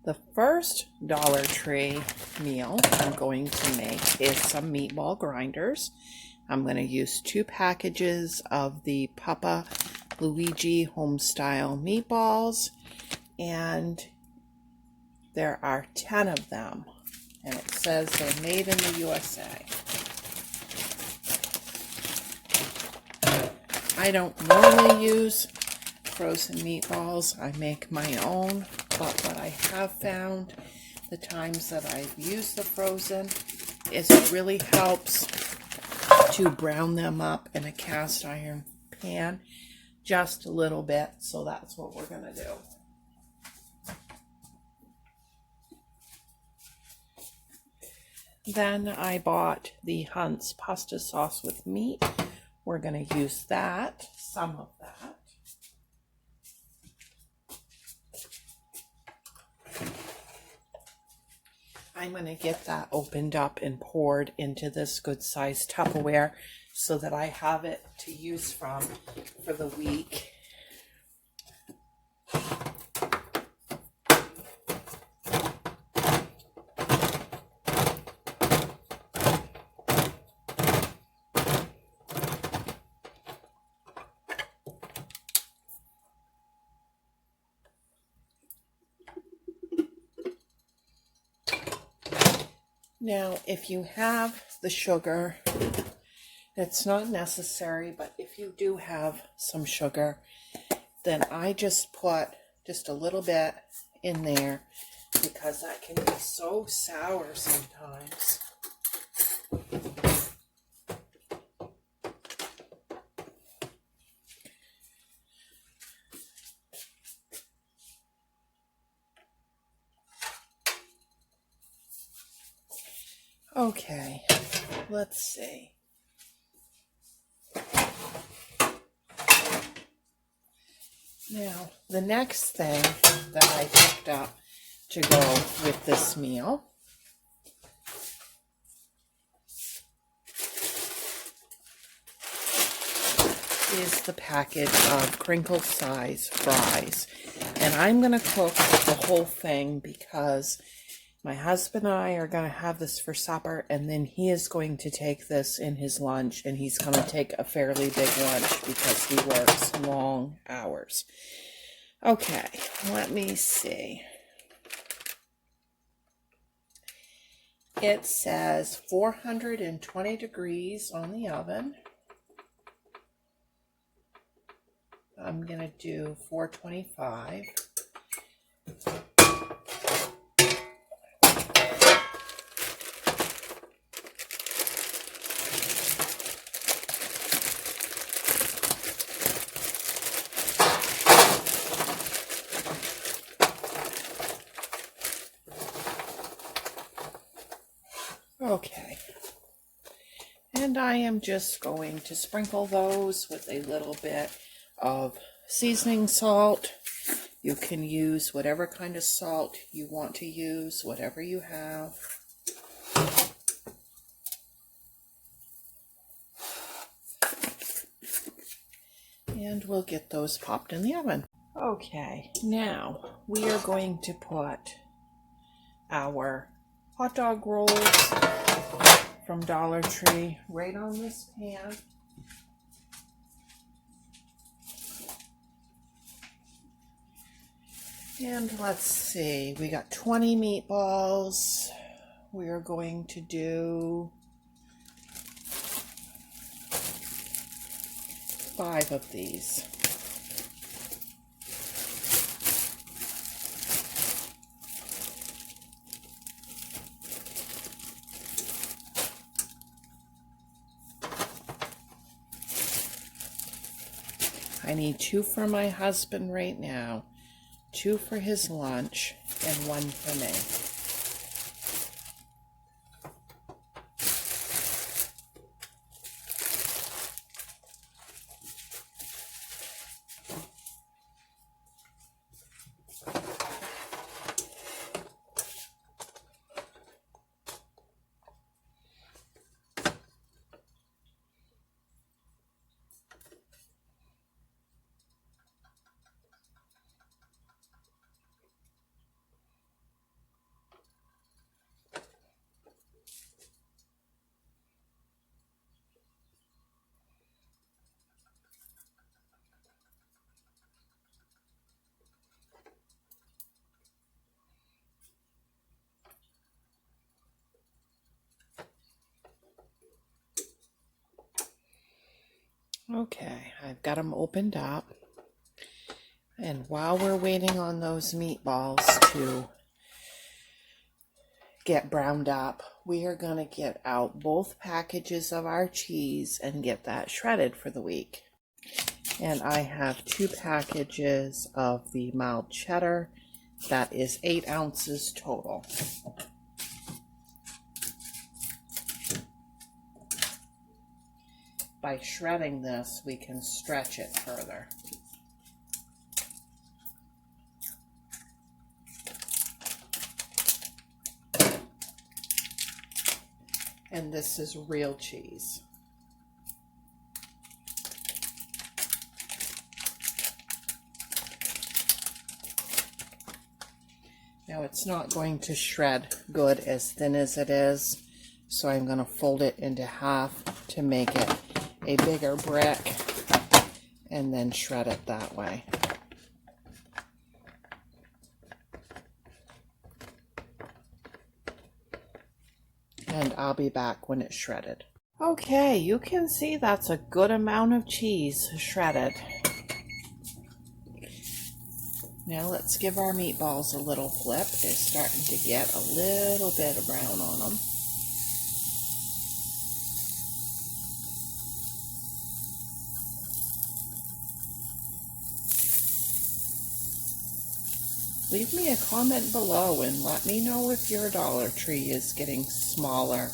The first Dollar Tree meal I'm going to make is some meatball grinders. I'm going to use 2 packages of the Papa Luigi Homestyle meatballs, and there are 10 of them, and it says they're made in the USA. I don't normally use frozen meatballs. I make my own, but what I have found the times that I've used the frozen is it really helps to brown them up in a cast iron pan just a little bit, so that's what we're going to do. Then I bought the Hunt's pasta sauce with meat. We're going to use that, some of that. I'm going to get that opened up and poured into this good sized Tupperware so that I have it to use for the week. Now, if you have the sugar, it's not necessary, but if you do have some sugar, then I just put just a little bit in there because that can be so sour sometimes. Okay, let's see. Now, the next thing that I picked up to go with this meal is the package of crinkle size fries. And I'm going to cook the whole thing because my husband and I are going to have this for supper, and then he is going to take this in his lunch, and he's going to take a fairly big lunch because he works long hours. Okay, let me see. It says 420 degrees on the oven. I'm going to do 425. Okay, and I am just going to sprinkle those with a little bit of seasoning salt. You can use whatever kind of salt you want to use, whatever you have. And we'll get those popped in the oven. Okay, now we are going to put our hot dog rolls from Dollar Tree right on this pan. And let's see, we got 20 meatballs. We are going to do 5 of these. I need 2 for my husband right now, 2 for his lunch, and 1 for me. Okay, I've got them opened up. And while we're waiting on those meatballs to get browned up, we are going to get out both packages of our cheese and get that shredded for the week. And I have 2 packages of the mild cheddar. That is 8 ounces total. By shredding this, we can stretch it further. And this is real cheese. Now it's not going to shred good as thin as it is, so I'm going to fold it into half to make it a bigger brick and then shred it that way. And I'll be back when it's shredded. Okay, you can see that's a good amount of cheese shredded. Now let's give our meatballs a little flip. They're starting to get a little bit of brown on them. Leave me a comment below and let me know if your Dollar Tree is getting smaller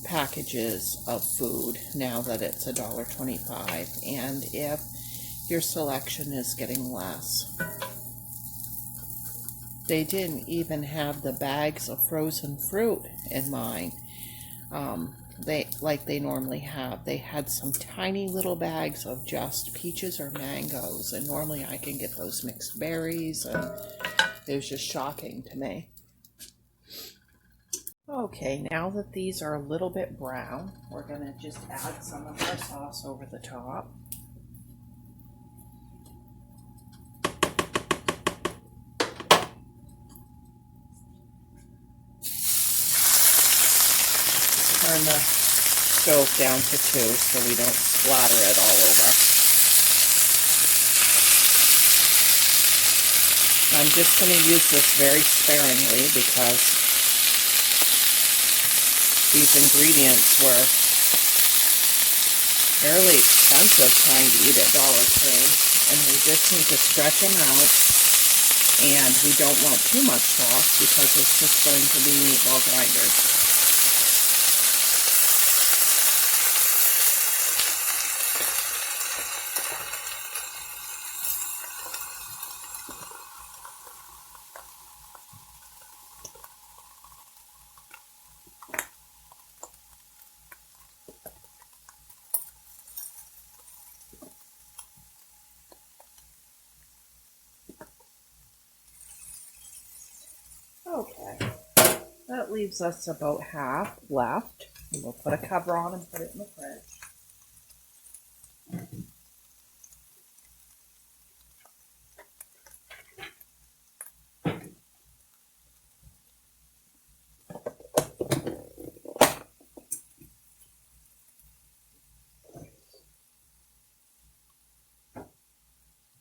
packages of food now that it's $1.25, and if your selection is getting less. They didn't even have the bags of frozen fruit in mine. Like they normally have. They had some tiny little bags of just peaches or mangoes, and normally I can get those mixed berries, and it was just shocking to me. Okay, now that these are a little bit brown, we're going to just add some of our sauce over the top. Turn the stove down to 2 so we don't splatter it all over. I'm just going to use this very sparingly because these ingredients were fairly expensive trying to eat at Dollar Tree, and we just need to stretch them out, and we don't want too much sauce because it's just going to be meatball grinders. Okay, that leaves us about half left. We'll put a cover on and put it in the fridge.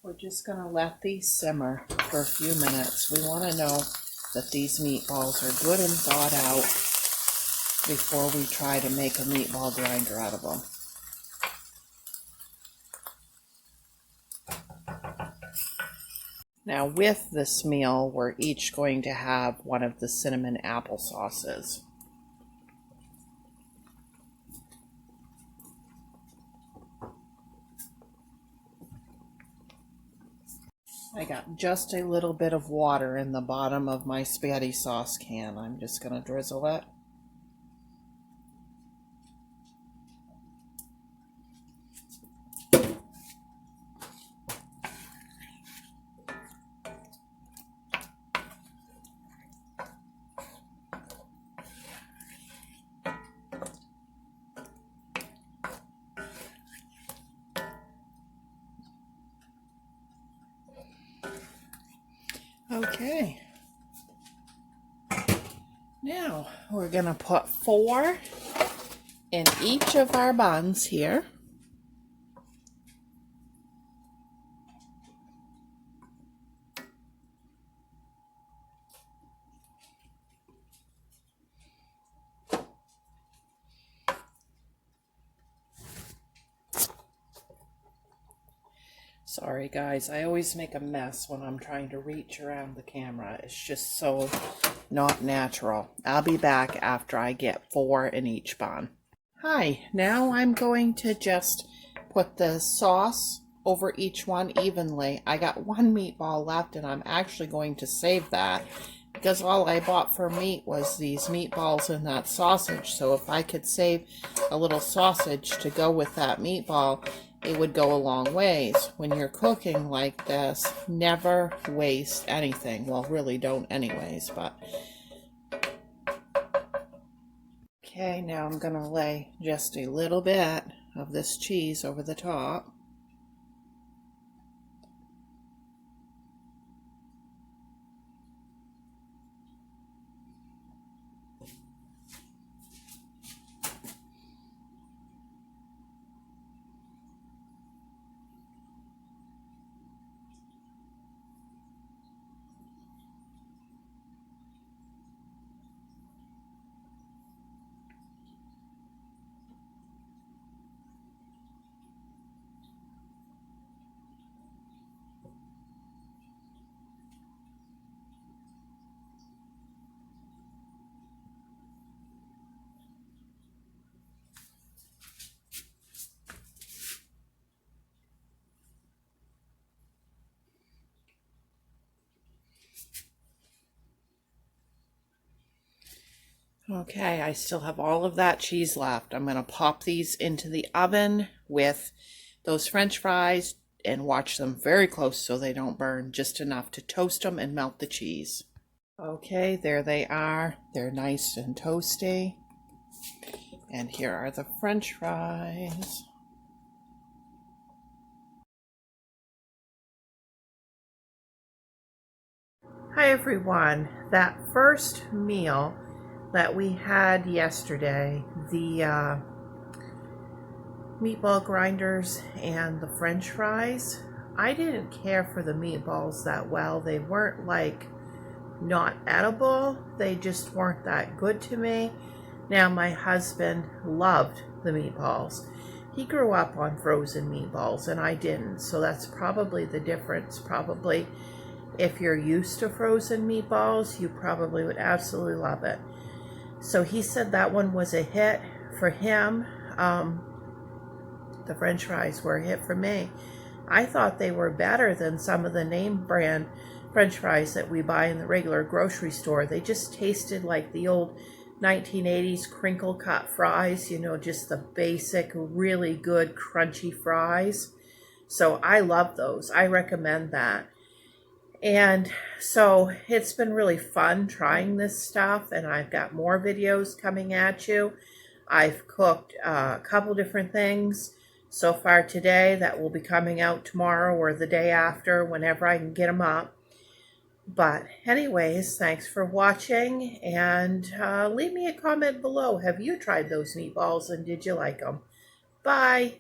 We're just going to let these simmer for a few minutes. We want to know that these meatballs are good and thawed out before we try to make a meatball grinder out of them. Now with this meal, we're each going to have one of the cinnamon apple sauces. I got just a little bit of water in the bottom of my spaghetti sauce can. I'm just going to drizzle it. Okay, now we're going to put 4 in each of our buns here. Sorry guys, I always make a mess when I'm trying to reach around the camera. It's just so not natural. I'll be back after I get 4 in each bun. Hi, now I'm going to just put the sauce over each one evenly. I got 1 meatball left and I'm actually going to save that because all I bought for meat was these meatballs and that sausage. So if I could save a little sausage to go with that meatball, it would go a long ways. When you're cooking like this, never waste anything. Well, really don't anyways, but... Okay, now I'm going to lay just a little bit of this cheese over the top. Okay, I still have all of that cheese left. I'm going to pop these into the oven with those French fries and watch them very close so they don't burn, just enough to toast them and melt the cheese. Okay, there they are. They're nice and toasty. And here are the French fries. Hi everyone. That first meal that we had yesterday, the meatball grinders and the French fries, I didn't care for the meatballs that well. They weren't like not edible. They just weren't that good to me. Now my husband loved the meatballs. He grew up on frozen meatballs and I didn't. So that's probably the difference. Probably if you're used to frozen meatballs, you probably would absolutely love it. So he said that one was a hit for him. The French fries were a hit for me. I thought they were better than some of the name brand French fries that we buy in the regular grocery store. They just tasted like the old 1980s crinkle cut fries, you know, just the basic, really good, crunchy fries. So I love those. I recommend that. And so it's been really fun trying this stuff, and I've got more videos coming at you. I've cooked a couple different things so far today that will be coming out tomorrow or the day after, whenever I can get them up. But anyways, thanks for watching, and leave me a comment below. Have you tried those meatballs and did you like them? Bye.